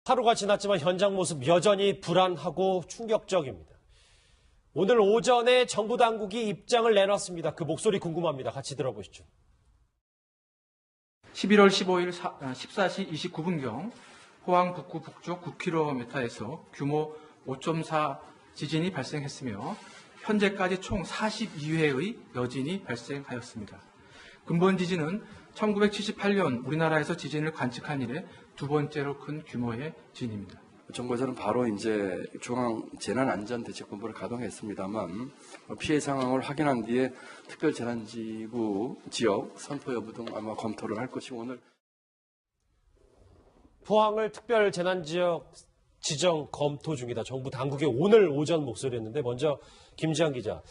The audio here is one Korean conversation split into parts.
하루가 지났지만 현장 모습 여전히 불안하고 충격적입니다. 오늘 오전에 정부 당국이 입장을 내놨습니다. 그 목소리 궁금합니다. 같이 들어보시죠. 11월 15일 14시 29분경 포항 북구 북쪽 9km에서 규모 5.4 지진이 발생했으며 현재까지 총 42회의 여진이 발생하였습니다. 근본 지진은 1978년 우리나라에서 지진을 관측한 이래 두 번째로 큰 규모의 지진입니다. 정부에서는 바로 이제 중앙재난안전대책본부를 가동했습니다만 피해 상황을 확인한 뒤에 특별재난지구 지역 선포 여부 등 아마 검토를 할 것이고 오늘 포항을 특별재난지역 지정 검토 중이다. 정부 당국의 오늘 오전 목소리였는데 먼저 김지한 기자.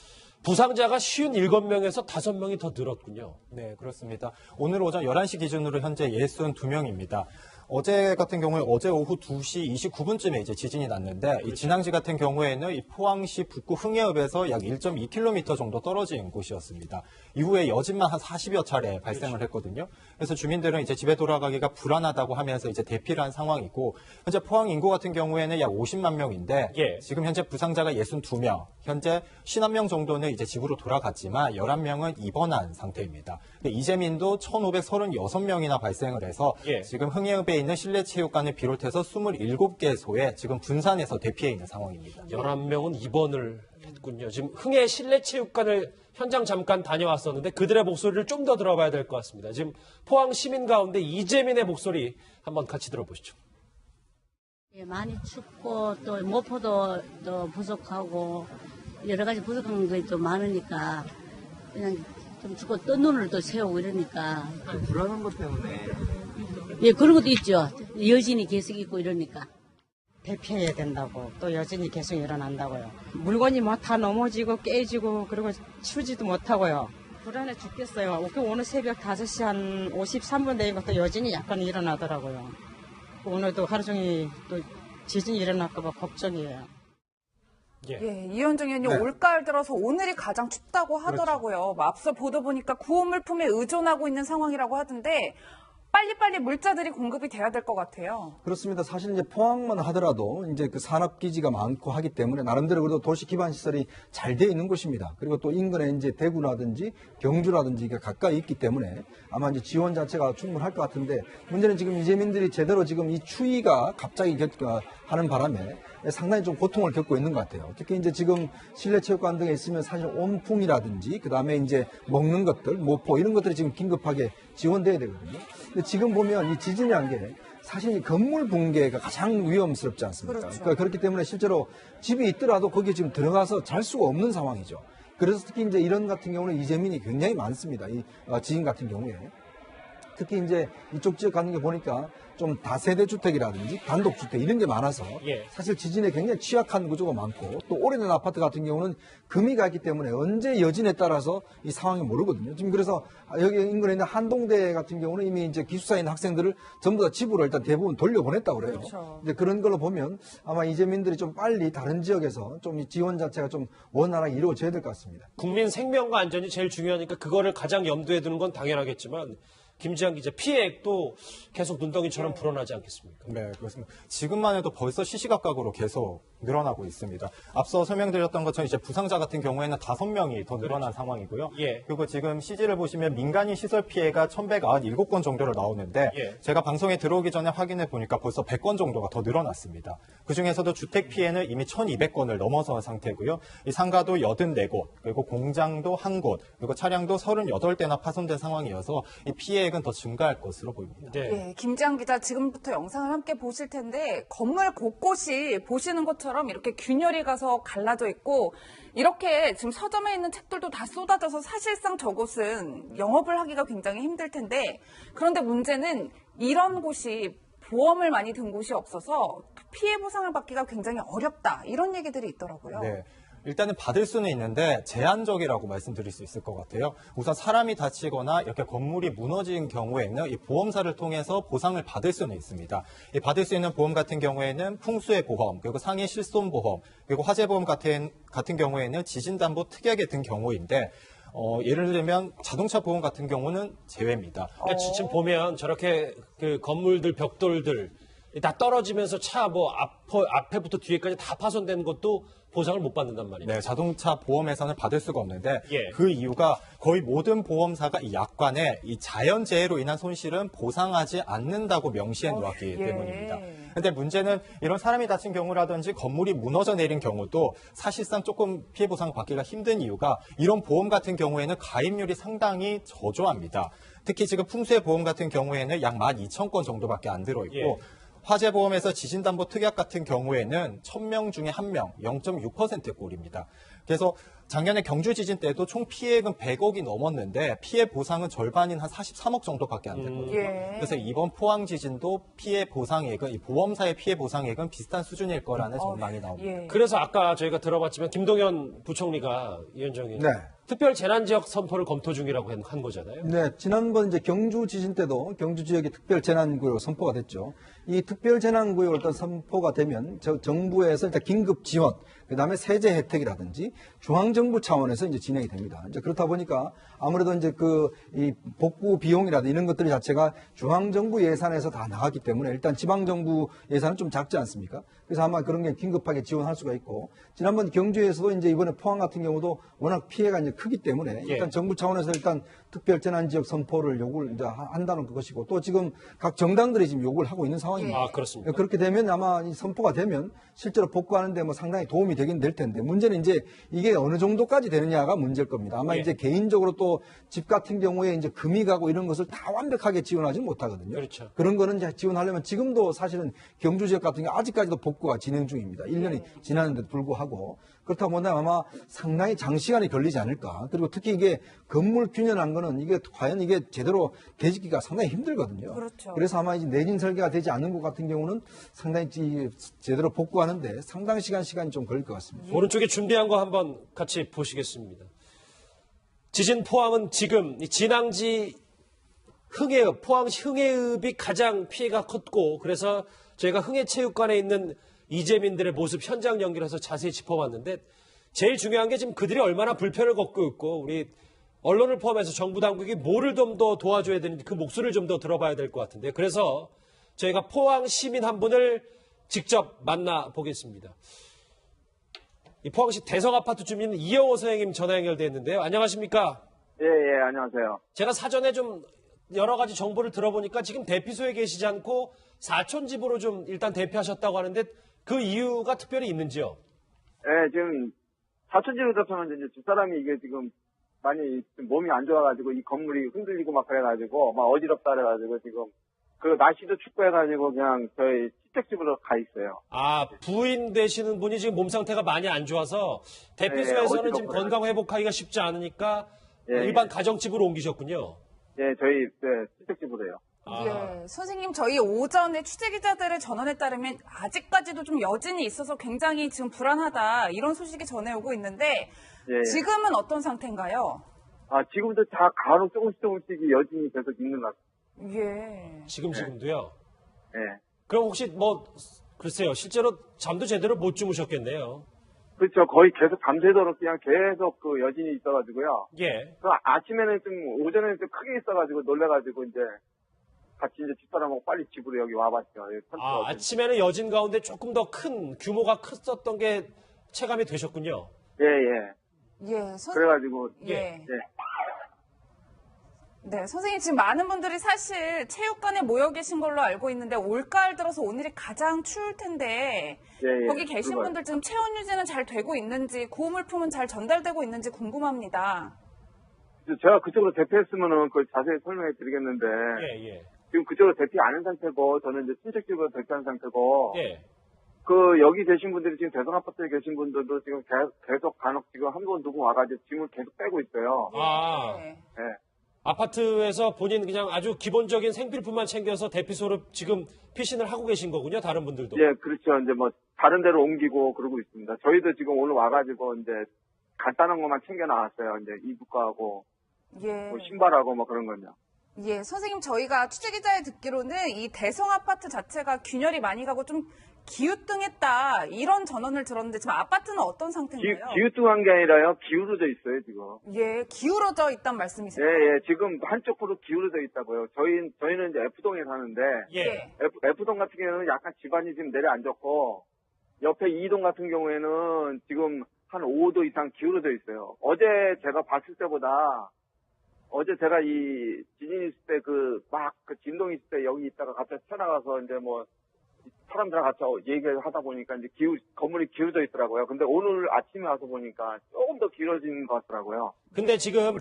부상자가 57명에서 5명이 더 늘었군요. 네, 그렇습니다. 오늘 오전 11시 기준으로 현재 62명입니다. 어제 같은 경우에 어제 오후 2시 29분쯤에 이제 지진이 났는데 이 진앙지 같은 경우에는 이 포항시 북구 흥해읍에서 약 1.2km 정도 떨어진 곳이었습니다. 이후에 여진만 한 40여 차례 발생을 했거든요. 그래서 주민들은 이제 집에 돌아가기가 불안하다고 하면서 이제 대피를 한 상황이고 현재 포항 인구 같은 경우에는 약 50만 명인데 지금 현재 부상자가 62명, 현재 51명 정도는 이제 집으로 돌아갔지만 11명은 입원한 상태입니다. 이재민도 1,536명이나 발생을 해서 지금 흥해읍에 있는 실내체육관을 비롯해서 27개소에 지금 분산해서 대피해 있는 상황입니다. 11명은 입원을 했군요. 지금 흥해 실내체육관을 현장 잠깐 다녀왔었는데 그들의 목소리를 좀 더 들어봐야 될 것 같습니다. 지금 포항 시민 가운데 이재민의 목소리 한번 같이 들어보시죠. 예, 많이 춥고 또 모포도 또 부족하고 여러 가지 부족한 게 좀 많으니까 그냥 좀 춥고 뜬 눈을 또 세우고 이러니까 불안한 것 때문에 예 그런 것도 있죠. 여진이 계속 있고 이러니까 대피해야 된다고 또 여진이 계속 일어난다고요. 물건이 막 다 넘어지고 깨지고 그리고 치우지도 못하고요. 불안해 죽겠어요. 오늘 새벽 5시 한 53분 되니까 또 여진이 약간 일어나더라고요. 오늘도 하루 종일 또 지진이 일어날까 봐 걱정이에요. 예, 이현정 의원님 올가을 들어서 오늘이 가장 춥다고 하더라고요. 앞서 보도 보니까 구호물품에 의존하고 있는 상황이라고 하던데 빨리빨리 물자들이 공급이 돼야 될 것 같아요. 그렇습니다. 사실 이제 포항만 하더라도 이제 그 산업기지가 많고 하기 때문에 나름대로 그래도 도시 기반 시설이 잘 돼 있는 곳입니다. 그리고 또 인근에 이제 대구라든지 경주라든지가 가까이 있기 때문에 아마 이제 지원 자체가 충분할 것 같은데 문제는 지금 이재민들이 제대로 지금 이 추위가 갑자기 하는 바람에 상당히 좀 고통을 겪고 있는 것 같아요. 특히 이제 지금 실내체육관 등에 있으면 사실 온풍이라든지 그 다음에 이제 먹는 것들, 모포 이런 것들이 지금 긴급하게 지원돼야 되거든요. 근데 지금 보면 이 지진이라는 게 사실 이 건물 붕괴가 가장 위험스럽지 않습니까? 그러니까 그렇기 때문에 실제로 집이 있더라도 거기에 지금 들어가서 잘 수가 없는 상황이죠. 그래서 특히 이제 이런 같은 경우는 이재민이 굉장히 많습니다. 이 지진 같은 경우에. 특히 이제 이쪽 지역 가는 게 보니까 좀 다세대 주택이라든지 단독주택 이런 게 많아서 사실 지진에 굉장히 취약한 구조가 많고 또 오래된 아파트 같은 경우는 금이 가 있기 때문에 언제 여진에 따라서 이 상황이 모르거든요. 지금 그래서 여기 인근에 있는 한동대 같은 경우는 이미 이제 기숙사에 있는 학생들을 전부 다 집으로 일단 대부분 돌려보냈다고 그래요. 그렇죠. 이제 그런 걸로 보면 아마 이재민들이 좀 빨리 다른 지역에서 좀 이 지원 자체가 좀 원활하게 이루어져야 될 것 같습니다. 국민 생명과 안전이 제일 중요하니까 그거를 가장 염두에 두는 건 당연하겠지만 김지한 기자, 피해액도 계속 눈덩이처럼 불어나지 않겠습니까? 네, 그렇습니다. 지금만 해도 벌써 시시각각으로 계속 늘어나고 있습니다. 앞서 설명드렸던 것처럼 이제 부상자 같은 경우에는 5명이 더 늘어난 상황이고요. 그리고 지금 CG를 보시면 민간인 시설 피해가 1,197건 정도로 나오는데 제가 방송에 들어오기 전에 확인해 보니까 벌써 100건 정도가 더 늘어났습니다. 그중에서도 주택 피해는 이미 1,200건을 넘어선 상태고요. 이 상가도 84곳, 그리고 공장도 1곳, 그리고 차량도 38대나 파손된 상황이어서 이 피해액은 더 증가할 것으로 보입니다. 예, 김지한 기자 지금부터 영상을 함께 보실 텐데 건물 곳곳이 보시는 것처럼 이렇게 균열이 가서 갈라져 있고 이렇게 지금 서점에 있는 책들도 다 쏟아져서 사실상 저곳은 영업을 하기가 굉장히 힘들 텐데 그런데 문제는 이런 곳이 보험을 많이 든 곳이 없어서 피해 보상을 받기가 굉장히 어렵다 이런 얘기들이 있더라고요. 네. 일단은 받을 수는 있는데 제한적이라고 말씀드릴 수 있을 것 같아요. 우선 사람이 다치거나 이렇게 건물이 무너진 경우에는 이 보험사를 통해서 보상을 받을 수는 있습니다. 이 받을 수 있는 보험 같은 경우에는 풍수해 보험, 그리고 상해 실손 보험, 그리고 화재 보험 같은 경우에는 지진담보 특약에 든 경우인데 예를 들면 자동차 보험 같은 경우는 제외입니다. 그러니까 지금 보면 저렇게 그 건물들 벽돌들 다 떨어지면서 차 뭐 앞에부터 뒤에까지 다 파손된 것도 보상을 못 받는단 말이에요. 네, 자동차 보험회사는 받을 수가 없는데 예. 그 이유가 거의 모든 보험사가 이 약관에 이 자연재해로 인한 손실은 보상하지 않는다고 명시해 놓았기 예. 때문입니다. 근데 문제는 이런 사람이 다친 경우라든지 건물이 무너져 내린 경우도 사실상 조금 피해 보상 받기가 힘든 이유가 이런 보험 같은 경우에는 가입률이 상당히 저조합니다. 특히 지금 풍수의 보험 같은 경우에는 약 12,000건 정도밖에 안 들어있고 예. 화재보험에서 지진담보 특약 같은 경우에는 1,000명 중에 1명, 0.6%꼴입니다. 그래서 작년에 경주 지진 때도 총 피해액은 100억이 넘었는데 피해 보상은 절반인 한 43억 정도밖에 안 됐거든요. 예. 그래서 이번 포항 지진도 피해 보상액은 이 보험사의 피해 보상액은 비슷한 수준일 거라는 전망이 나옵니다. 예. 그래서 아까 저희가 들어봤지만 김동연 부총리가 위원장이 네. 특별 재난지역 선포를 검토 중이라고 한 거잖아요. 네, 지난번 이제 경주 지진 때도 경주 지역이 특별 재난구역 선포가 됐죠. 이 특별 재난구역 일단 선포가 되면 정부에서 일단 긴급 지원, 그다음에 세제 혜택이라든지 중앙정부 차원에서 이제 진행이 됩니다. 이제 그렇다 보니까 아무래도 이제 이 복구 비용이라든지 이런 것들 자체가 중앙정부 예산에서 다 나갔기 때문에 일단 지방정부 예산은 좀 작지 않습니까? 그래서 아마 그런 게 긴급하게 지원할 수가 있고 지난번 경주에서도 이제 이번에 포항 같은 경우도 워낙 피해가 이제 크기 때문에 일단 정부 차원에서 일단 특별 재난 지역 선포를 요구를 이제 한다는 것이고 또 지금 각 정당들이 지금 요구를 하고 있는 상황입니다. 아, 그렇습니까? 그렇게 되면 아마 이 선포가 되면 실제로 복구하는데 뭐 상당히 도움이 되긴 될 텐데 문제는 이제 이게 어느 정도까지 되느냐가 문제일 겁니다. 아마 예. 이제 개인적으로 또 집 같은 경우에 이제 금이 가고 이런 것을 다 완벽하게 지원하지는 못하거든요. 그렇죠. 그런 거는 이제 지원하려면 지금도 사실은 경주 지역 같은 경우 아직까지도 복구가 진행 중입니다. 1년이 지났는데도 불구하고 그렇다 보면 아마 상당히 장시간이 걸리지 않을까. 그리고 특히 이게 건물 균열한 거는 이게 과연 이게 제대로 되짓기가 상당히 힘들거든요. 그렇죠. 그래서 아마 이제 내진 설계가 되지 않는 것 같은 경우는 상당히 제대로 복구하는데 상당히 시간이 좀 걸릴 것 같습니다. 오른쪽에 준비한 거 한번 같이 보시겠습니다. 지진 포항은 지금 이 진앙지 흥해읍, 포항시 흥해읍이 가장 피해가 컸고 그래서 저희가 흥해체육관에 있는 이재민들의 모습 현장 연결해서 자세히 짚어봤는데 제일 중요한 게 지금 그들이 얼마나 불편을 겪고 있고 우리 언론을 포함해서 정부 당국이 뭐를 좀 더 도와줘야 되는지 그 목소리를 좀 더 들어봐야 될 것 같은데 그래서 저희가 포항 시민 한 분을 직접 만나보겠습니다. 이 포항시 대성아파트 주민 이영호 선생님 전화 연결돼 있는데요. 안녕하십니까? 예, 안녕하세요. 제가 사전에 좀 여러 가지 정보를 들어보니까 지금 대피소에 계시지 않고 사촌 집으로 좀 일단 대피하셨다고 하는데 그 이유가 특별히 있는지요? 예, 지금 사촌집으로 접하면 이제 집사람이 이게 지금 많이 좀 몸이 안 좋아가지고 이 건물이 흔들리고 막 그래가지고 막 어지럽다 그래가지고 지금 그 날씨도 춥고 해가지고 그냥 저희 친척집으로 가 있어요. 아, 부인 되시는 분이 지금 몸 상태가 많이 안 좋아서 대피소에서는 지금 어지럽고요. 건강 회복하기가 쉽지 않으니까 예, 일반 가정집으로 옮기셨군요. 예, 저희 친척집으로요. 아. 예, 선생님 저희 오전에 취재기자들의 전원에 따르면 아직까지도 좀 여진이 있어서 굉장히 지금 불안하다 이런 소식이 전해오고 있는데 예. 지금은 어떤 상태인가요? 아, 지금도 다 간혹 조금씩 여진이 계속 있는 것 같아요. 예. 지금도요? 예. 그럼 혹시 글쎄요. 실제로 잠도 제대로 못 주무셨겠네요. 그렇죠. 거의 계속 밤새도록 그냥 계속 그 여진이 있어가지고요. 예. 그 아침에는 오전에는 좀 크게 있어가지고 놀래가지고 이제 같이 이제 집사람하고 빨리 집으로 여기 와봤죠. 아, 아침에는 여진 가운데 조금 더 큰 규모가 컸었던 게 체감이 되셨군요. 예. 그래가지고 예. 네, 선생님 지금 많은 분들이 사실 체육관에 모여 계신 걸로 알고 있는데 올가을 들어서 오늘이 가장 추울 텐데 예. 거기 계신 그리고 분들 지금 체온 유지는 잘 되고 있는지 고물품은 잘 전달되고 있는지 궁금합니다. 제가 그쪽으로 대피했으면은 그걸 자세히 설명해 드리겠는데 예. 지금 그쪽으로 대피 안 한 상태고 저는 이제 친척집으로 대피한 상태고 예. 그 여기 계신 분들이 지금 대성아파트에 계신 분들도 지금 계속 간혹 지금 한 분 누구 와가지고 짐을 계속 빼고 있어요. 아. 네. 예. 아파트에서 본인 그냥 아주 기본적인 생필품만 챙겨서 대피소로 지금 피신을 하고 계신 거군요. 다른 분들도. 예, 그렇죠. 이제 뭐 다른 데로 옮기고 그러고 있습니다. 저희도 지금 오늘 와가지고 이제 간단한 것만 챙겨 나왔어요. 이제 이불가하고 예. 뭐 신발하고 뭐 그런 건요. 예, 선생님 저희가 취재기자에 듣기로는 이 대성 아파트 자체가 균열이 많이 가고 좀 기우뚱했다 이런 전언을 들었는데 지금 아파트는 어떤 상태인가요? 기우뚱한 게 아니라요. 기울어져 있어요, 지금. 예, 기울어져 있단 말씀이세요? 예, 예. 지금 한쪽으로 기울어져 있다고요. 저희는 이제 F동에 사는데, 예. F동 같은 경우에는 약간 집안이 지금 내려앉았고, 옆에 E동 같은 경우에는 지금 한 5도 이상 기울어져 있어요. 어제 제가 봤을 때보다, 어제 제가 이 지진 있을 때 그 진동 있을 때 여기 있다가 갑자기 튀어나가서 이제 뭐, 사람들하고 같이 얘기를 하다 보니까 이제 건물이 기울어져 있더라고요. 근데 오늘 아침에 와서 보니까 조금 더 길어진 것 같더라고요. 근데 지금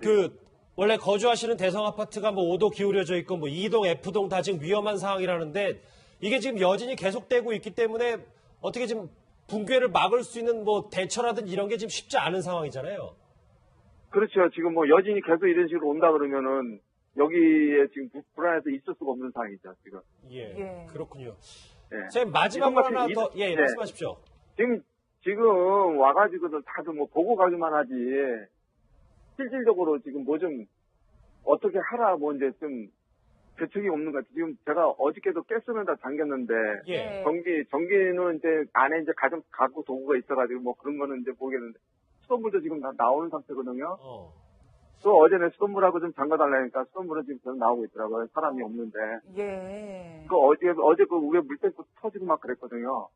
원래 거주하시는 대성 아파트가 뭐 5도 기울여져 있고 뭐 E동, F동 다 지금 위험한 상황이라는데 이게 지금 여진이 계속되고 있기 때문에 어떻게 지금 붕괴를 막을 수 있는 뭐 대처라든지 이런 게 지금 쉽지 않은 상황이잖아요. 그렇죠. 지금 뭐 여진이 계속 이런 식으로 온다 그러면은 여기에 지금 불안해서 있을 수가 없는 상황이죠, 지금. 예. 예. 그렇군요. 예. 선생님 마지막으로 하나 더 네. 말씀하십시오. 지금 와가지고도 다들 뭐 보고 가기만 하지. 실질적으로 지금 뭐 좀 어떻게 하라 뭐 이제 좀 대책이 없는 것 같아요. 지금 제가 어저께도 가스는 다 잠겼는데 예. 전기는 이제 안에 이제 가구 도구가 있어가지고 뭐 그런 거는 이제 모르겠는데 수돗물도 지금 다 나오는 상태거든요. 또 어제는 수돗물하고 좀 잠가달라니까 수돗물은 지금 계속 나오고 있더라고요. 사람이 없는데. 예. 어제 그 위에 물탱크 터지고 막 그랬거든요.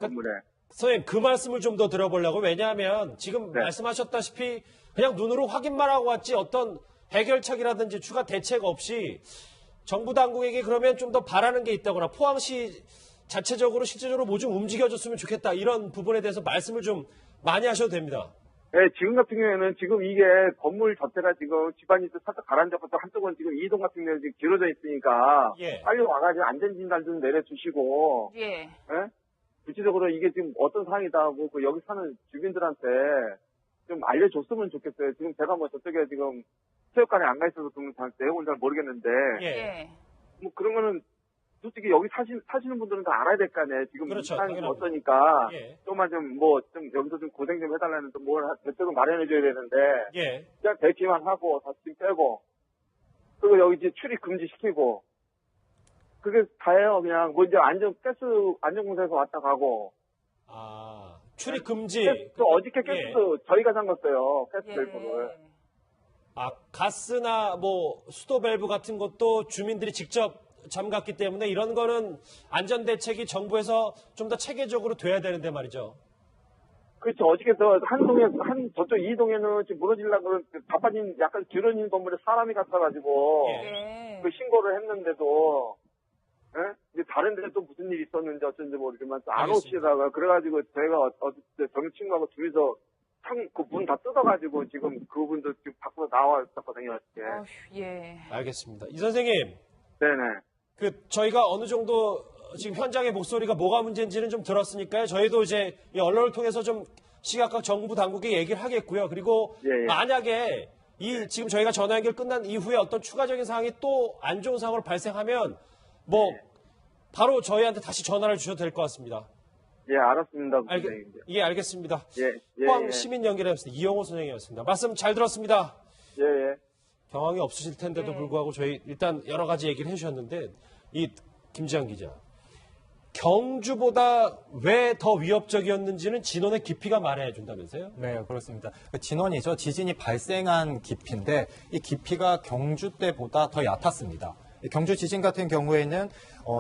건물에. 선생님 그 말씀을 좀 더 들어보려고. 왜냐하면 지금 네. 말씀하셨다시피 그냥 눈으로 확인만 하고 왔지 어떤 해결책이라든지 추가 대책 없이 정부 당국에게 그러면 좀 더 바라는 게 있다거나 포항시 자체적으로 실제적으로 뭐 좀 움직여줬으면 좋겠다 이런 부분에 대해서 말씀을 좀 많이 하셔도 됩니다. 네, 지금 같은 경우에는 지금 이게 건물 자체가 지금 집안이 살짝 가라앉아서 한쪽은 지금 이동 같은 경우는 지금 길어져 있으니까 예. 빨리 와가지고 안전진단 좀 내려주시고 예. 예? 구체적으로 이게 지금 어떤 상황이다 하고 그 여기 사는 주민들한테 좀 알려줬으면 좋겠어요. 지금 제가 뭐 저쪽에 지금 체육관에 안 가 있어서 그런 내용을 잘 모르겠는데 예. 예. 뭐 그런 거는 솔직히 여기 사시는 분들은 다 알아야 될 거 아니에요. 지금 그렇죠. 상황이 당연합니다. 어떠니까 예. 좀만 좀 여기서 좀 고생 좀 해달라는 뭘 대책을 마련해줘야 되는데 예. 그냥 대피만 하고 다 지금 빼고 그리고 여기 이제 출입 금지시키고 그게 다예요. 그냥 뭐 이제 가스 안전공사에서 왔다 가고 출입 금지. 또 어저께 가스도 저희가 잠갔어요. 가스 예. 밸브를. 가스나 뭐 수도 밸브 같은 것도 주민들이 직접 잠갔기 때문에 이런 거는 안전 대책이 정부에서 좀 더 체계적으로 돼야 되는데 말이죠. 그렇죠. 어저께 저쪽 이동에는 지금 무너지려고 바빠진 약간 기울어진 건물에 사람이 갔어가지고 예. 그 신고를 했는데도 예? 이제 다른 데는 또 무슨 일이 있었는지 어쩐지 모르지만 안 알겠습니다. 오시다가 그래가지고 저희가 어제 정희 친구하고 둘이서 그 문 다 뜯어가지고 지금 그분도 지금 밖으로 나왔었거든요. 어저께. 어휴, 예. 알겠습니다. 이 선생님, 네네. 저희가 어느 정도 지금 현장의 목소리가 뭐가 문제인지는 좀 들었으니까요. 저희도 이제 이 언론을 통해서 좀 시각각 정부 당국에 얘기를 하겠고요. 그리고 예, 예. 만약에 지금 저희가 전화 연결 끝난 이후에 어떤 추가적인 상황이 또 안 좋은 상황으로 발생하면 바로 저희한테 다시 전화를 주셔도 될 것 같습니다. 예, 알았습니다. 선생님. 예, 알겠습니다. 예, 포항 예. 시민 연결이었습니다. 이영호 선생님이었습니다. 말씀 잘 들었습니다. 예, 예. 경황이 없으실 텐데도 불구하고 저희 일단 여러 가지 얘기를 해주셨는데 이 김지한 기자 경주보다 왜 더 위협적이었는지는 진원의 깊이가 말해준다면서요? 네, 그렇습니다. 진원이죠. 지진이 발생한 깊이인데 이 깊이가 경주 때보다 더 얕았습니다. 경주 지진 같은 경우에는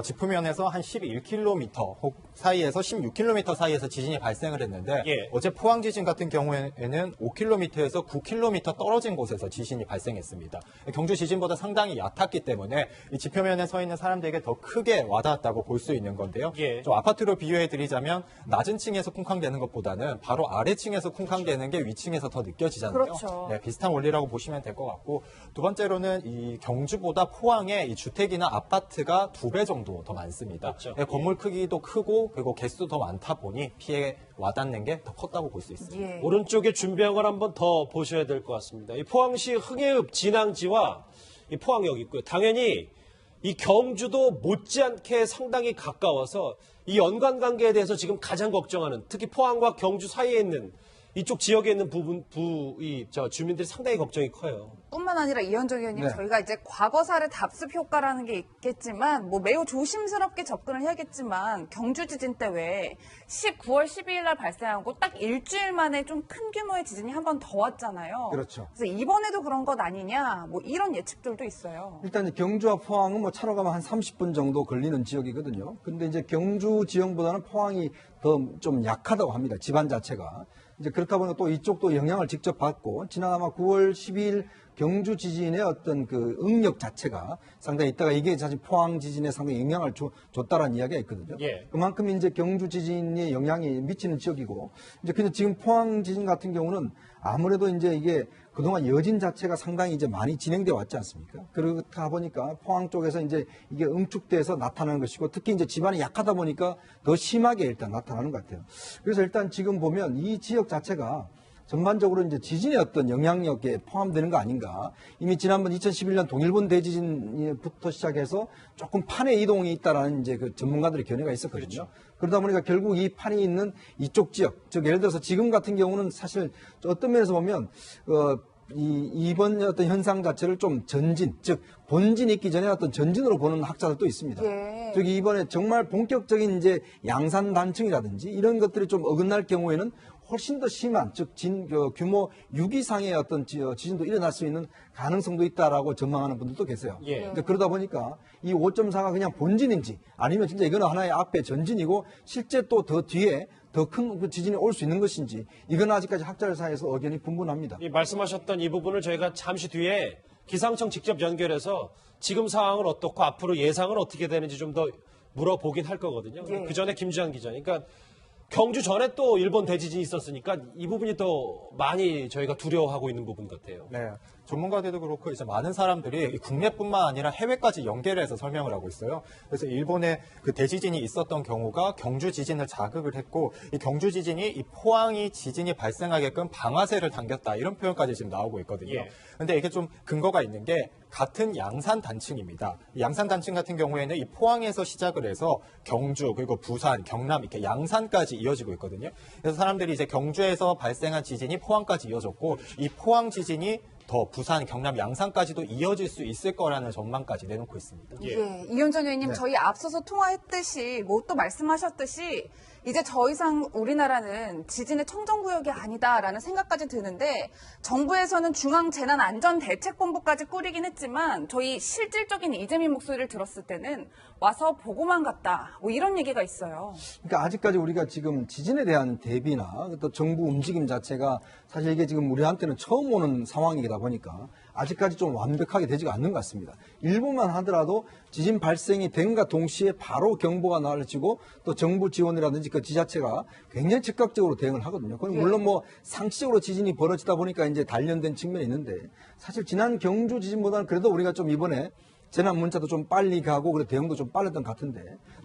지표면에서 한 11km 사이에서 16km 사이에서 지진이 발생을 했는데 예. 어제 포항 지진 같은 경우에는 5km에서 9km 떨어진 곳에서 지진이 발생했습니다. 경주 지진보다 상당히 얕았기 때문에 이 지표면에 서 있는 사람들에게 더 크게 와닿았다고 볼 수 있는 건데요. 예. 좀 아파트로 비유해드리자면 낮은 층에서 쿵쾅대는 것보다는 바로 아래층에서 쿵쾅대는 게 위층에서 더 느껴지잖아요. 그렇죠. 네, 비슷한 원리라고 보시면 될 것 같고 두 번째로는 이 경주보다 포항에 이 주택이나 아파트가 2배 정도 더 많습니다. 그렇죠. 네, 건물 크기도 크고 그리고 개수도 더 많다 보니 피해 와닿는 게 더 컸다고 볼 수 있습니다. 예. 오른쪽에 준비한 걸 한번 더 보셔야 될 것 같습니다. 이 포항시 흥해읍 진앙지와 이 포항역이 있고요. 당연히 이 경주도 못지않게 상당히 가까워서 이 연관 관계에 대해서 지금 가장 걱정하는 특히 포항과 경주 사이에 있는 이쪽 지역에 있는 주민들이 상당히 걱정이 커요. 뿐만 아니라 이현정 의원님, 네. 저희가 이제 과거사를 답습 효과라는 게 있겠지만, 뭐 매우 조심스럽게 접근을 해야겠지만, 경주 지진 때 왜 19월 12일 날 발생하고 딱 일주일 만에 좀 큰 규모의 지진이 한 번 더 왔잖아요. 그렇죠. 그래서 이번에도 그런 것 아니냐, 뭐 이런 예측들도 있어요. 일단 이제 경주와 포항은 뭐 차로 가면 한 30분 정도 걸리는 지역이거든요. 근데 이제 경주 지형보다는 포항이 더 좀 약하다고 합니다. 지반 자체가. 이제 그렇다 보니까 또 이쪽도 영향을 직접 받고, 지난 아마 9월 12일 경주 지진의 어떤 그 응력 자체가 상당히 있다가 이게 사실 포항 지진에 상당히 영향을 줬다라는 이야기가 있거든요. 예. 그만큼 이제 경주 지진이 영향이 미치는 지역이고, 이제 근데 지금 포항 지진 같은 경우는 아무래도 이제 이게 그동안 여진 자체가 상당히 이제 많이 진행되어 왔지 않습니까? 그렇다 보니까 포항 쪽에서 이제 이게 응축돼서 나타나는 것이고, 특히 이제 지반이 약하다 보니까 더 심하게 일단 나타나는 것 같아요. 그래서 일단 지금 보면 이 지역 자체가 전반적으로 이제 지진의 어떤 영향력에 포함되는 거 아닌가. 이미 지난번 2011년 동일본 대지진부터 시작해서 조금 판의 이동이 있다라는 이제 그 전문가들의 견해가 있었거든요. 그렇죠. 그러다 보니까 결국 이 판이 있는 이쪽 지역, 즉 예를 들어서 지금 같은 경우는 사실 어떤 면에서 보면 이번 어떤 현상 자체를 좀 전진, 즉 본진이 있기 전에 어떤 전진으로 보는 학자들도 있습니다. 예. 즉 이번에 정말 본격적인 이제 양산 단층이라든지 이런 것들이 좀 어긋날 경우에는 훨씬 더 심한, 즉 규모 6 이상의 어떤 지진도 일어날 수 있는 가능성도 있다라고 전망하는 분들도 계세요. 예. 그러니까 그러다 보니까 이 5.4가 그냥 본진인지 아니면 진짜 이거는 하나의 앞에 전진이고 실제 또 더 뒤에 더 큰 지진이 올 수 있는 것인지, 이건 아직까지 학자들 사이에서 의견이 분분합니다. 이 말씀하셨던 이 부분을 저희가 잠시 뒤에 기상청 직접 연결해서 지금 상황은 어떻고 앞으로 예상은 어떻게 되는지 좀 더 물어보긴 할 거거든요. 예. 그 전에 김주환 기자, 그러니까 경주 전에 또 일본 대지진이 있었으니까 이 부분이 더 많이 저희가 두려워하고 있는 부분 같아요. 네, 전문가들도 그렇고 이제 많은 사람들이 국내뿐만 아니라 해외까지 연계를 해서 설명을 하고 있어요. 그래서 일본에 그 대지진이 있었던 경우가 경주 지진을 자극을 했고, 이 경주 지진이 이 포항이 지진이 발생하게끔 방아쇠를 당겼다, 이런 표현까지 지금 나오고 있거든요. 예. 근데 이게 좀 근거가 있는 게 같은 양산 단층입니다. 이 양산 단층 같은 경우에는 이 포항에서 시작을 해서 경주, 그리고 부산, 경남 이렇게 양산까지 이어지고 있거든요. 그래서 사람들이 이제 경주에서 발생한 지진이 포항까지 이어졌고, 이 포항 지진이 더 부산, 경남, 양산까지도 이어질 수 있을 거라는 전망까지 내놓고 있습니다. 예. 이현정 의원님, 네. 저희 앞서서 통화했듯이, 뭐 또 말씀하셨듯이, 이제 더 이상 우리나라는 지진의 청정구역이 아니다라는 생각까지 드는데, 정부에서는 중앙재난안전대책본부까지 꾸리긴 했지만, 저희 실질적인 이재민 목소리를 들었을 때는 와서 보고만 갔다, 뭐 이런 얘기가 있어요. 그러니까 아직까지 우리가 지금 지진에 대한 대비나 또 정부 움직임 자체가 사실 이게 지금 우리한테는 처음 오는 상황이다 보니까 아직까지 좀 완벽하게 되지가 않는 것 같습니다. 일본만 하더라도 지진 발생이 된과 동시에 바로 경보가 날지고 또 정부 지원이라든지 그 지자체가 굉장히 즉각적으로 대응을 하거든요. 그건 물론 뭐 상시적으로 지진이 벌어지다 보니까 이제 단련된 측면이 있는데, 사실 지난 경주 지진보다는 그래도 우리가 좀 이번에 재난 문자도 좀 빨리 가고 그래 대응도 좀 빨랐던 것 같은데,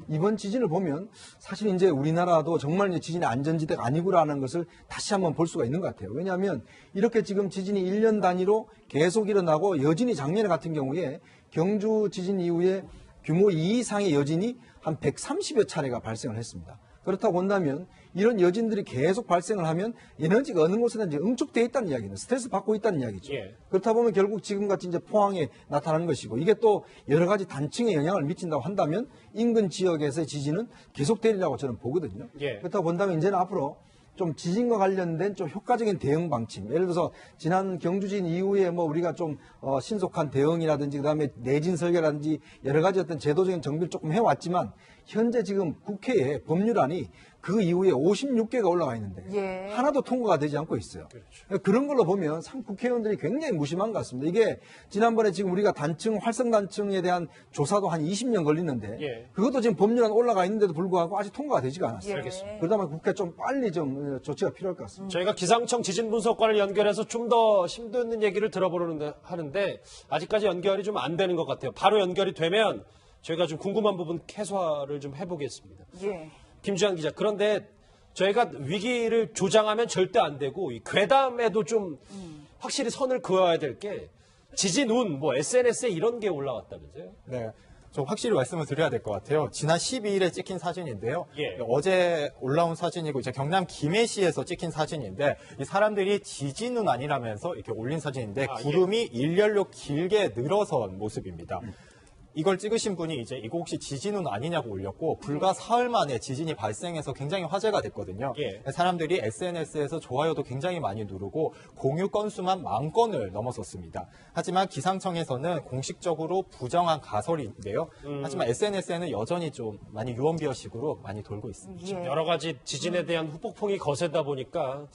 이번 지진을 보면 사실 이제 우리나라도 정말 이제 지진의 안전지대가 아니구라는 것을 다시 한번 볼 수가 있는 것 같아요. 왜냐하면 이렇게 지금 지진이 1년 단위로 계속 일어나고, 여진이 작년 같은 경우에 경주 지진 이후에 규모 2 이상의 여진이 한 130여 차례가 발생을 했습니다. 그렇다고 본다면 이런 여진들이 계속 발생을 하면 에너지가 어느 곳에든지 응축되어 있다는 이야기는, 스트레스 받고 있다는 이야기죠. 예. 그렇다 보면 결국 지금같이 이제 포항에 나타나는 것이고, 이게 또 여러 가지 단층에 영향을 미친다고 한다면 인근 지역에서의 지진은 계속되리라고 저는 보거든요. 예. 그렇다고 본다면 이제는 앞으로 좀 지진과 관련된 좀 효과적인 대응 방침, 예를 들어서 지난 경주진 이후에 뭐 우리가 좀 신속한 대응이라든지 그다음에 내진 설계라든지 여러 가지 어떤 제도적인 정비를 조금 해왔지만, 현재 지금 국회에 법률안이 그 이후에 56개가 올라가 있는데 예. 하나도 통과가 되지 않고 있어요. 그런 걸로 보면 국회의원들이 굉장히 무심한 것 같습니다. 이게 지난번에 지금 우리가 단층, 활성 단층에 대한 조사도 한 20년 걸리는데 예. 그것도 지금 법률안 올라가 있는데도 불구하고 아직 통과가 되지가 않았어요. 알겠습니다. 그러다 보면 국회 좀 빨리 좀 조치가 필요할 것 같습니다. 저희가 기상청 지진분석관을 연결해서 좀 더 심도 있는 얘기를 들어보려는데 하는데 아직까지 연결이 좀 안 되는 것 같아요. 바로 연결이 되면 저희가 좀 궁금한 부분 해소를 좀 해보겠습니다. 예. 김주환 기자, 그런데 저희가 위기를 조장하면 절대 안 되고 이 괴담에도 좀 확실히 선을 그어야 될 게 지진 운, 뭐 SNS에 이런 게 올라왔다면서요? 네. 좀 확실히 말씀을 드려야 될 것 같아요. 지난 12일에 찍힌 사진인데요. 예. 어제 올라온 사진이고 이제 경남 김해시에서 찍힌 사진인데 이 사람들이 지진은 아니라면서 이렇게 올린 사진인데 구름이 일렬로 길게 늘어선 모습입니다. 이걸 찍으신 분이 이제 이거 혹시 지진은 아니냐고 올렸고 불과 사흘 만에 지진이 발생해서 굉장히 화제가 됐거든요. 예. 사람들이 SNS에서 좋아요도 굉장히 많이 누르고 공유 건수만 10,000건을 넘어섰습니다. 하지만 기상청에서는 공식적으로 부정한 가설인데요. 하지만 SNS에는 여전히 좀 많이 유언비어식으로 많이 돌고 있습니다. 예. 여러 가지 지진에 대한 후폭풍이 거세다 보니까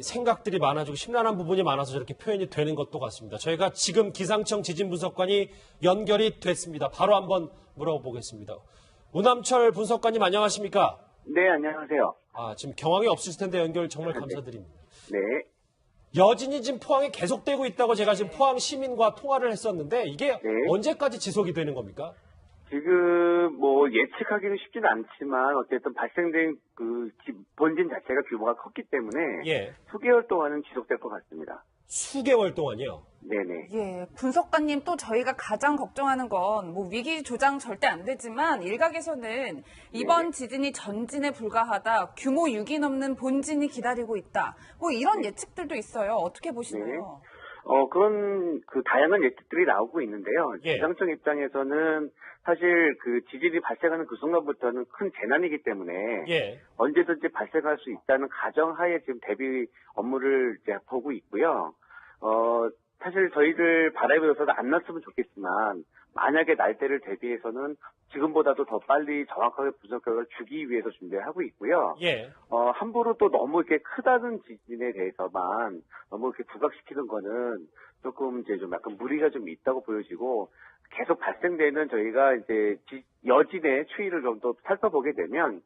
생각들이 많아지고 심란한 부분이 많아서 저렇게 표현이 되는 것도 같습니다. 저희가 지금 기상청 지진분석관이 연결이 됐습니다. 바로 한번 물어보겠습니다. 우남철 분석관님 안녕하십니까? 네, 안녕하세요. 지금 경황이 없으실 텐데 연결 정말 감사드립니다. 네. 여진이 지금 포항에 계속되고 있다고 제가 지금 포항 시민과 통화를 했었는데 이게 네. 언제까지 지속이 되는 겁니까? 지금 뭐 예측하기는 쉽지는 않지만 어쨌든 발생된 그 본진 자체가 규모가 컸기 때문에 예. 수개월 동안은 지속될 것 같습니다. 수개월 동안이요? 네네. 예, 분석가님 또 저희가 가장 걱정하는 건 뭐 위기 조장 절대 안 되지만 일각에서는 이번 지진이 전진에 불과하다, 규모 6이 넘는 본진이 기다리고 있다. 뭐 이런 예측들도 있어요. 어떻게 보시나요? 그런 그 다양한 예측들이 나오고 있는데요. 예. 기상청 입장에서는 사실 그 지진이 발생하는 그 순간부터는 큰 재난이기 때문에 예. 언제든지 발생할 수 있다는 가정하에 지금 대비 업무를 이제 보고 있고요. 사실 저희들 바람에서도 안 났으면 좋겠지만 만약에 날 때를 대비해서는 지금보다도 더 빨리 정확하게 분석 결과를 주기 위해서 준비를 하고 있고요. 예. 함부로 또 너무 이렇게 크다는 지진에 대해서만 너무 이렇게 부각시키는 거는 조금 이제 좀 약간 무리가 좀 있다고 보여지고 계속 발생되는 저희가 이제 여진의 추이를 좀 더 살펴보게 되면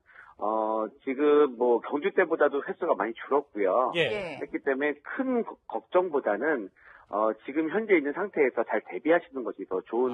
지금 뭐 경주 때보다도 횟수가 많이 줄었고요. 예. 했기 때문에 큰 걱정보다는 지금 현재 있는 상태에서 잘 대비하시는 것이 더 좋은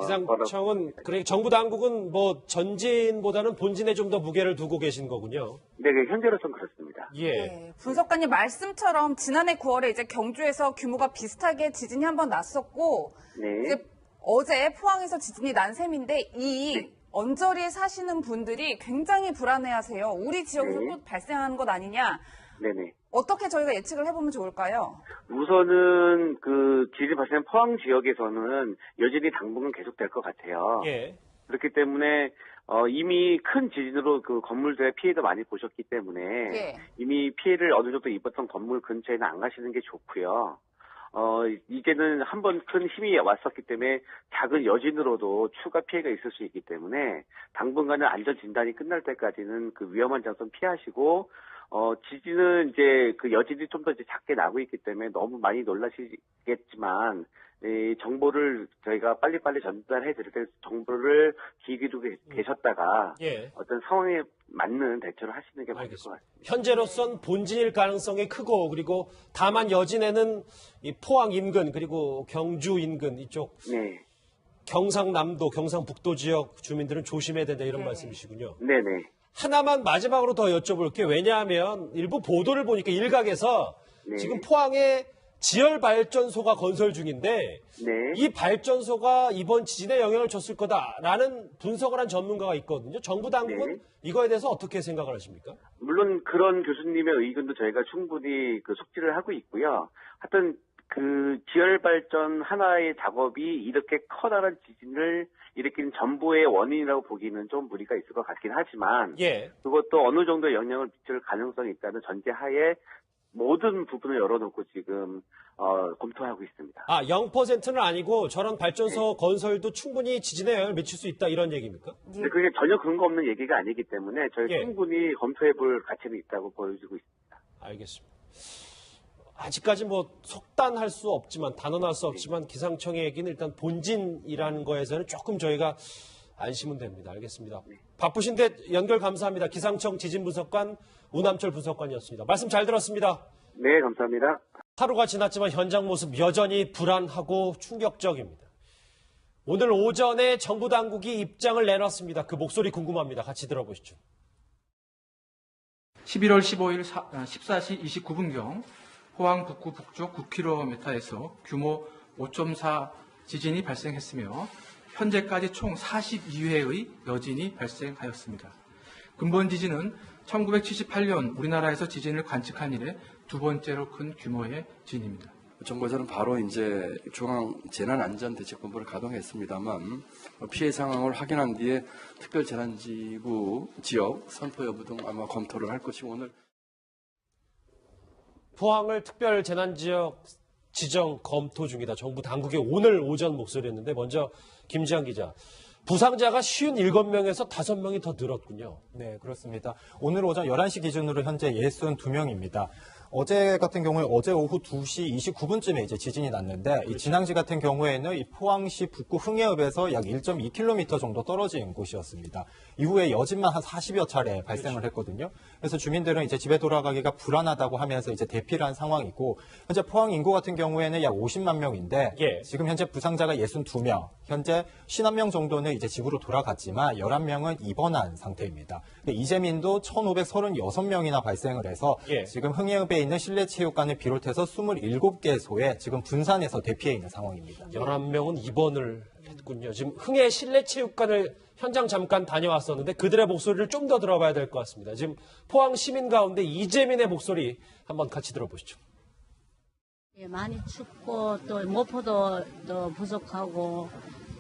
기상청은 그래 정부 당국은 뭐 전진보다는 본진에 좀 더 무게를 두고 계신 거군요. 네, 현재로서는 그렇습니다. 예. 네, 분석가님 말씀처럼 지난해 9월에 이제 경주에서 규모가 비슷하게 지진이 한번 났었고 네. 이제 어제 포항에서 지진이 난 셈인데 이 언저리에 사시는 분들이 굉장히 불안해하세요. 우리 지역에서 네. 또 발생하는 것 아니냐. 네네. 어떻게 저희가 예측을 해보면 좋을까요? 우선은 그 지진 발생한 포항 지역에서는 여전히 당분간 계속될 것 같아요. 예. 그렇기 때문에 이미 큰 지진으로 그 건물들의 피해도 많이 보셨기 때문에 예. 이미 피해를 어느 정도 입었던 건물 근처에는 안 가시는 게 좋고요. 이제는 한번 큰 힘이 왔었기 때문에 작은 여진으로도 추가 피해가 있을 수 있기 때문에 당분간은 안전 진단이 끝날 때까지는 그 위험한 장소는 피하시고 지진은 이제 그 여진이 좀 더 이제 작게 나고 있기 때문에 너무 많이 놀라시겠지만 이 정보를 저희가 빨리빨리 전달해 드릴 때 정보를 귀 기울이고 계셨다가 예. 어떤 상황에 맞는 대처를 하시는 게 맞을 것 알겠습니다. 같습니다. 현재로선 본진일 가능성이 크고 그리고 다만 여진에는 이 포항 인근 그리고 경주 인근 이쪽 네. 경상남도, 경상북도 지역 주민들은 조심해야 된다 이런 네. 말씀이시군요. 네네. 하나만 마지막으로 더 여쭤볼게요. 왜냐하면 일부 보도를 보니까 일각에서 네. 지금 포항에 지열 발전소가 건설 중인데 네. 이 발전소가 이번 지진에 영향을 줬을 거다라는 분석을 한 전문가가 있거든요. 정부 당국은 네. 이거에 대해서 어떻게 생각을 하십니까? 물론 그런 교수님의 의견도 저희가 충분히 그 속지를 하고 있고요. 하여튼 그 지열 발전 하나의 작업이 이렇게 커다란 지진을 일으킨 전부의 원인이라고 보기는 좀 무리가 있을 것 같긴 하지만 예. 그것도 어느 정도 영향을 미칠 가능성이 있다는 전제하에 모든 부분을 열어놓고 지금 검토하고 있습니다. 0%는 아니고 저런 발전소 건설도 충분히 지진에 영향을 미칠 수 있다 이런 얘기입니까? 근데 그게 전혀 근거 없는 얘기가 아니기 때문에 저희 예. 충분히 검토해볼 가치는 있다고 보여지고 있습니다. 알겠습니다. 아직까지 뭐 속단할 수 없지만 단언할 수 없지만 기상청의 얘기는 일단 본진이라는 거에서는 조금 저희가 안심은 됩니다. 알겠습니다. 바쁘신데 연결 감사합니다. 기상청 지진분석관 우남철 분석관이었습니다. 말씀 잘 들었습니다. 네, 감사합니다. 하루가 지났지만 현장 모습 여전히 불안하고 충격적입니다. 오늘 오전에 정부 당국이 입장을 내놨습니다. 그 목소리 궁금합니다. 같이 들어보시죠. 11월 15일 14시 29분경 포항 북구 북쪽 9km에서 규모 5.4 지진이 발생했으며 현재까지 총 42회의 여진이 발생하였습니다. 근본 지진은 1978년 우리나라에서 지진을 관측한 이래 두 번째로 큰 규모의 지진입니다. 정부에서는 바로 이제 중앙재난안전대책본부를 가동했습니다만 피해 상황을 확인한 뒤에 특별재난지구 지역 선포 여부 등 아마 검토를 할 것이고 오늘 포항을 특별재난지역 지정 검토 중이다. 정부 당국의 오늘 오전 목소리였는데 먼저 김지한 기자. 부상자가 57명에서 5명이 더 늘었군요. 네, 그렇습니다. 오늘 오전 11시 기준으로 현재 62명입니다. 어제 같은 경우에 어제 오후 2시 29분쯤에 이제 지진이 났는데 이 진앙지 같은 경우에는 이 포항시 북구 흥해읍에서 약 1.2km 정도 떨어진 곳이었습니다. 이후에 여진만 한 40여 차례 발생을 했거든요. 그래서 주민들은 이제 집에 돌아가기가 불안하다고 하면서 이제 대피를 한 상황이고 현재 포항 인구 같은 경우에는 약 50만 명인데 예. 지금 현재 부상자가 62명, 현재 51명 정도는 이제 집으로 돌아갔지만 11명은 입원한 상태입니다. 이재민도 1,536명이나 발생을 해서 예. 지금 흥해읍에 있는 실내체육관을 비롯해서 27개소에 지금 분산해서 대피해 있는 상황입니다. 11명은 입원을 했군요. 지금 흥해 실내체육관을 현장 잠깐 다녀왔었는데 그들의 목소리를 좀 더 들어봐야 될 것 같습니다. 지금 포항 시민 가운데 이재민의 목소리 한번 같이 들어보시죠. 예, 많이 춥고 또 모포도 또 부족하고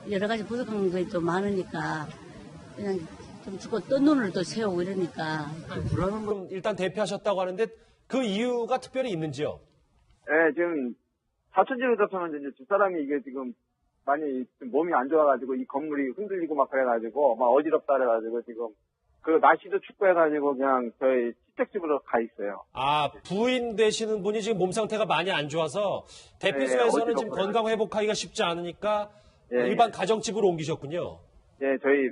여러 가지 부족한 것이 또 많으니까 그냥 좀 죽고 뜬 눈을 또 세우고 이러니까 그럼 일단 대피하셨다고 하는데 그 이유가 특별히 있는지요? 예, 지금 사천지로 접하면 이제 집사람이 이게 지금 많이 좀 몸이 안 좋아가지고 이 건물이 흔들리고 막 그래가지고 막 어지럽다 그래가지고 지금 그 날씨도 춥고 해가지고 그냥 저희 시댁집으로 가 있어요. 아, 부인 되시는 분이 지금 몸 상태가 많이 안 좋아서 대피소에서는 지금 건강 회복하기가 쉽지 않으니까 예, 일반 가정집으로 옮기셨군요. 예, 저희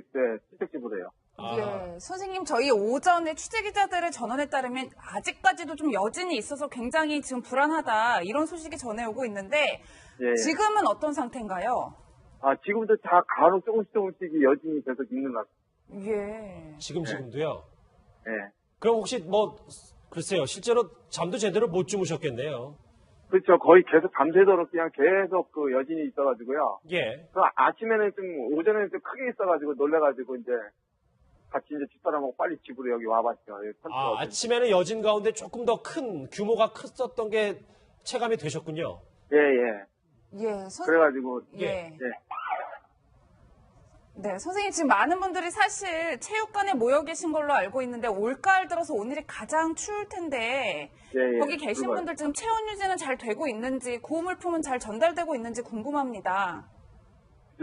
시댁집으로요. 아. 예, 선생님 저희 오전에 취재기자들의 전원에 따르면 아직까지도 좀 여진이 있어서 굉장히 지금 불안하다 이런 소식이 전해오고 있는데 예. 지금은 어떤 상태인가요? 아, 지금도 다 간혹 조금씩 여진이 계속 있는 것 같아요. 예. 지금도요? 예. 그럼 혹시 글쎄요, 실제로 잠도 제대로 못 주무셨겠네요. 그렇죠. 거의 계속 밤새도록 그냥 계속 그 여진이 있어가지고요. 예. 그 아침에는 좀, 오전에는 좀 크게 있어가지고 놀래가지고 이제 같이 이제 집사람하고 빨리 집으로 여기 와봤죠. 아, 아침에는 여진 가운데 조금 더 큰 규모가 컸었던 게 체감이 되셨군요. 예, 예. 예, 그래가지고, 예. 예. 네, 선생님 지금 많은 분들이 사실 체육관에 모여 계신 걸로 알고 있는데 올가을 들어서 오늘이 가장 추울 텐데 예, 예. 거기 계신 그거요. 분들 지금 체온 유지는 잘 되고 있는지 구호물품은 잘 전달되고 있는지 궁금합니다.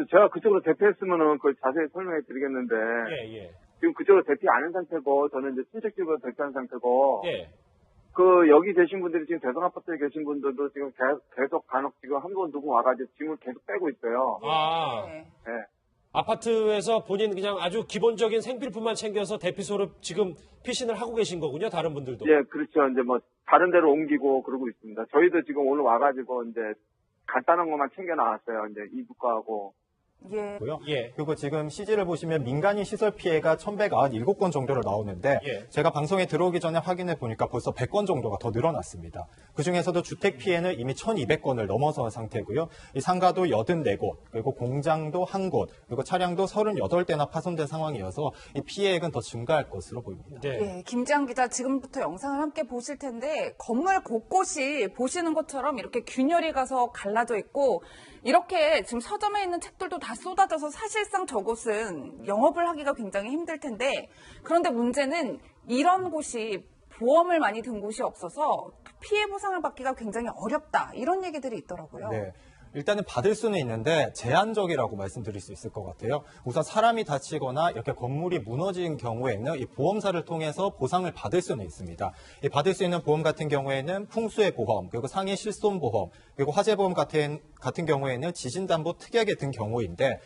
제가 그쪽으로 대피했으면은 그걸 자세히 설명해 드리겠는데, 예, 예. 지금 그쪽으로 대피 안 한 상태고, 저는 이제 친척집으로 대피한 상태고, 예. 그, 여기 계신 분들이 지금 대성 아파트에 계신 분들도 지금 계속 간혹 지금 한 분 누구 와가지고 짐을 계속 빼고 있어요. 아, 네. 예. 아파트에서 본인 그냥 아주 기본적인 생필품만 챙겨서 대피소로 지금 피신을 하고 계신 거군요, 다른 분들도. 예, 그렇죠. 이제 뭐, 다른 데로 옮기고 그러고 있습니다. 저희도 지금 오늘 와가지고 이제 간단한 것만 챙겨 나왔어요. 이제 이북가하고. 예. 고요. 예. 그리고 지금 CG를 보시면 민간인 시설 피해가 1,197건 정도로 나오는데 예. 제가 방송에 들어오기 전에 확인해 보니까 벌써 100건 정도가 더 늘어났습니다. 그중에서도 주택 피해는 이미 1,200건을 넘어선 상태고요. 이 상가도 84곳, 그리고 공장도 1곳, 그리고 차량도 38대나 파손된 상황이어서 이 피해액은 더 증가할 것으로 보입니다. 네. 예, 김지한 기자 지금부터 영상을 함께 보실 텐데 건물 곳곳이 보시는 것처럼 이렇게 균열이 가서 갈라져 있고 이렇게 지금 서점에 있는 책들도 다 쏟아져서 사실상 저곳은 영업을 하기가 굉장히 힘들 텐데 그런데 문제는 이런 곳이 보험을 많이 든 곳이 없어서 피해 보상을 받기가 굉장히 어렵다 이런 얘기들이 있더라고요. 네. 일단은 받을 수는 있는데 제한적이라고 말씀드릴 수 있을 것 같아요. 우선 사람이 다치거나 이렇게 건물이 무너진 경우에는 이 보험사를 통해서 보상을 받을 수는 있습니다. 이 받을 수 있는 보험 같은 경우에는 풍수의 보험, 그리고 상해 실손 보험, 그리고 화재 보험 같은 경우에는 지진담보 특약에 든 경우인데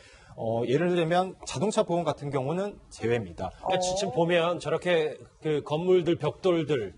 예를 들면 자동차 보험 같은 경우는 제외입니다. 그러니까 지금 보면 저렇게 그 건물들, 벽돌들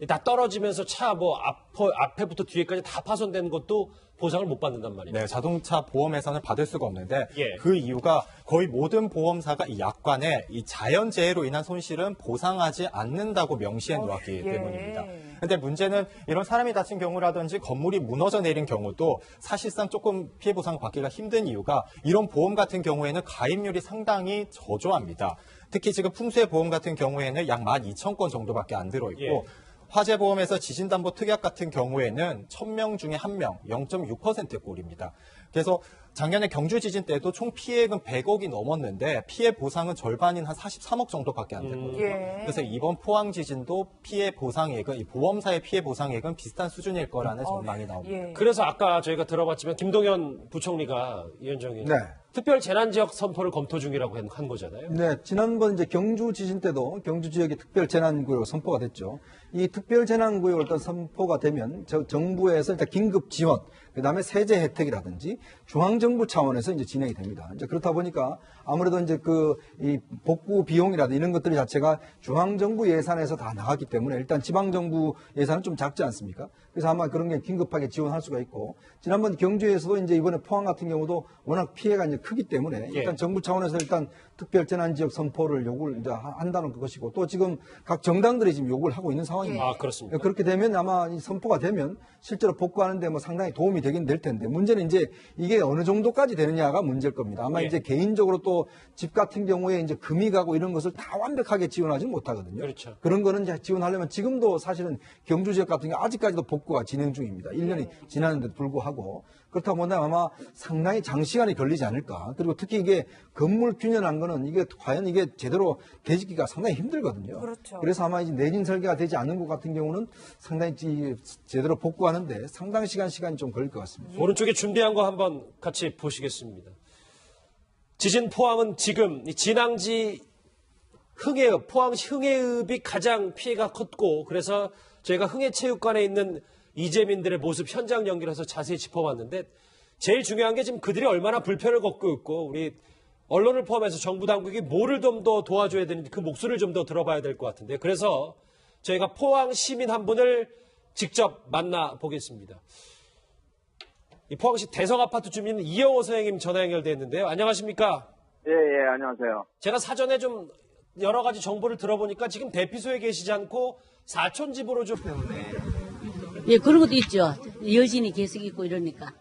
다 떨어지면서 차 뭐 앞에부터 뒤에까지 다 파손된 것도 보상을 못 받는단 말이에요. 네, 자동차 보험에서는 받을 수가 없는데 예. 그 이유가 거의 모든 보험사가 이 약관에 이 자연재해로 인한 손실은 보상하지 않는다고 명시해 놓았기 때문입니다. 근데 문제는 이런 사람이 다친 경우라든지 건물이 무너져 내린 경우도 사실상 조금 피해 보상을 받기가 힘든 이유가 이런 보험 같은 경우에는 가입률이 상당히 저조합니다. 특히 지금 풍수의 보험 같은 경우에는 약 12,000건 정도밖에 안 들어있고 예. 화재보험에서 지진담보 특약 같은 경우에는 1,000명 중에 1명, 0.6%꼴입니다. 그래서 작년에 경주 지진 때도 총 피해액은 100억이 넘었는데 피해 보상은 절반인 한 43억 정도밖에 안 됐거든요. 그래서 이번 포항 지진도 피해 보상액은 이 보험사의 피해 보상액은 비슷한 수준일 거라는 전망이 나옵니다. 그래서 아까 저희가 들어봤지만 김동연 부총리가 이현정이 네. 특별 재난지역 선포를 검토 중이라고 한 거잖아요. 네, 지난번 이제 경주 지진 때도 경주 지역이 특별 재난구역으로 선포가 됐죠. 이 특별 재난구역으로 일단 선포가 되면 정부에서 일단 긴급 지원, 그다음에 세제 혜택이라든지 중앙정부 차원에서 이제 진행이 됩니다. 이제 그렇다 보니까 아무래도 이제 이 복구 비용이라든지 이런 것들이 자체가 중앙정부 예산에서 다 나갔기 때문에 일단 지방정부 예산은 좀 작지 않습니까? 그래서 아마 그런 게 긴급하게 지원할 수가 있고 지난번 경주에서도 이제 이번에 포항 같은 경우도 워낙 피해가 이제 크기 때문에 일단 정부 차원에서 일단 특별 재난 지역 선포를 요구를 이제 한다는 것이고 또 지금 각 정당들이 지금 요구를 하고 있는 상황입니다. 아, 그렇습니까? 그렇게 되면 아마 이 선포가 되면 실제로 복구하는데 뭐 상당히 도움이 되긴 될 텐데 문제는 이제 이게 어느 정도까지 되느냐가 문제일 겁니다. 아마 이제 개인적으로 또 집 같은 경우에 이제 금이 가고 이런 것을 다 완벽하게 지원하지 못하거든요. 그렇죠. 그런 거는 이제 지원하려면 지금도 사실은 경주 지역 같은 경우 아직까지도 복구가 진행 중입니다. 1년이 지났는데도 불구하고 그렇다 보면 아마 상당히 장시간이 걸리지 않을까. 그리고 특히 이게 건물 균열한 거는 이게 과연 이게 제대로 되지기가 상당히 힘들거든요. 그렇죠. 그래서 아마 이제 내진 설계가 되지 않는 것 같은 경우는 상당히 제대로 복구하는데 상당히 시간이 좀 걸릴 것 같습니다. 오른쪽에 준비한 거 한번 같이 보시겠습니다. 지진 포항은 지금 이 진앙지 흥해읍, 포항시 흥해읍이 가장 피해가 컸고 그래서 저희가 흥해체육관에 있는 이재민들의 모습 현장 연결해서 자세히 짚어봤는데 제일 중요한 게 지금 그들이 얼마나 불편을 겪고 있고 우리 언론을 포함해서 정부 당국이 뭐를 좀 더 도와줘야 되는지 그 목소리를 좀 더 들어봐야 될 것 같은데 그래서 저희가 포항 시민 한 분을 직접 만나보겠습니다. 이 포항시 대성아파트 주민 이영호 선생님 전화 연결돼 있는데요. 안녕하십니까? 예, 안녕하세요. 제가 사전에 좀 여러 가지 정보를 들어보니까 지금 대피소에 계시지 않고 사촌 집으로 좀 예, 그런 것도 있죠. 여진이 계속 있고 이러니까.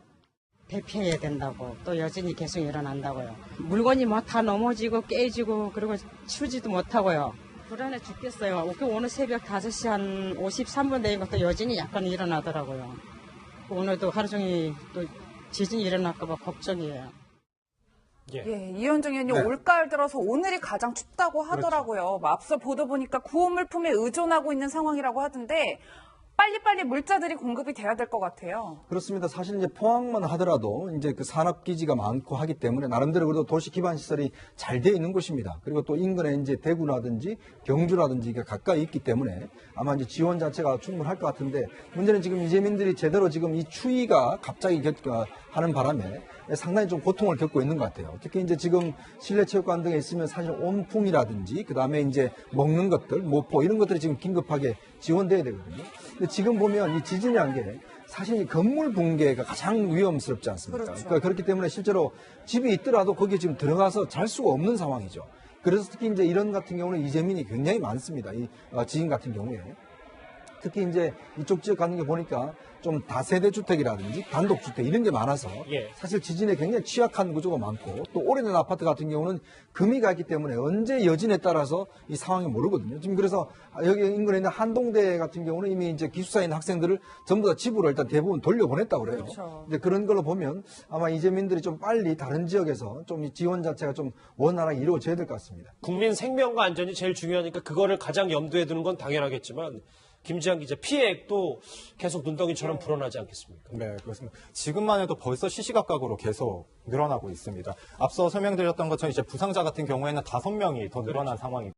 대피해야 된다고 또 여전히 계속 일어난다고요. 물건이 뭐 다 넘어지고 깨지고 그리고 치우지도 못하고요. 불안해 죽겠어요. 오늘 새벽 5시 한 53분 되는 것도 여전히 약간 일어나더라고요. 오늘도 하루 종일 또 지진이 일어날까 봐 걱정이에요. 예, 이현정 의원님 네. 올가을 들어서 오늘이 가장 춥다고 하더라고요. 뭐 앞서 보도 보니까 구호물품에 의존하고 있는 상황이라고 하던데 빨리빨리 물자들이 공급이 돼야 될 것 같아요. 그렇습니다. 사실 이제 포항만 하더라도 이제 그 산업기지가 많고 하기 때문에 나름대로 그래도 도시 기반 시설이 잘 돼 있는 곳입니다. 그리고 또 인근에 이제 대구라든지 경주라든지 이게 가까이 있기 때문에 아마 이제 지원 자체가 충분할 것 같은데 문제는 지금 이재민들이 제대로 지금 이 추위가 갑자기 하는 바람에 상당히 좀 고통을 겪고 있는 것 같아요. 특히 이제 지금 실내체육관 등에 있으면 사실 온풍이라든지 그 다음에 이제 먹는 것들, 모포 이런 것들이 지금 긴급하게 지원돼야 되거든요. 근데 지금 보면 이 지진이라는 게 사실 이 건물 붕괴가 가장 위험스럽지 않습니까? 그렇죠. 그러니까 그렇기 때문에 실제로 집이 있더라도 거기에 지금 들어가서 잘 수가 없는 상황이죠. 그래서 특히 이제 이런 같은 경우는 이재민이 굉장히 많습니다. 이 지진 같은 경우에. 특히 이제 이쪽 지역 가는 게 보니까 좀 다세대 주택이라든지 단독주택 이런 게 많아서 예. 사실 지진에 굉장히 취약한 구조가 많고 또 오래된 아파트 같은 경우는 금이 가기 때문에 언제 여진에 따라서 이 상황이 모르거든요. 지금 그래서 여기 인근에 있는 한동대 같은 경우는 이미 이제 기숙사에 있는 학생들을 전부 다 집으로 일단 대부분 돌려보냈다고 그래요. 그렇죠. 이제 그런 걸로 보면 아마 이재민들이 좀 빨리 다른 지역에서 좀 이 지원 자체가 좀 원활하게 이루어져야 될 것 같습니다. 국민 생명과 안전이 제일 중요하니까 그거를 가장 염두에 두는 건 당연하겠지만 김지한 기자 피해액도 계속 눈덩이처럼 불어나지 않겠습니까? 네, 그렇습니다. 지금만 해도 벌써 시시각각으로 계속 늘어나고 있습니다. 앞서 설명드렸던 것처럼 이제 부상자 같은 경우에는 5명이 더 늘어난 상황이고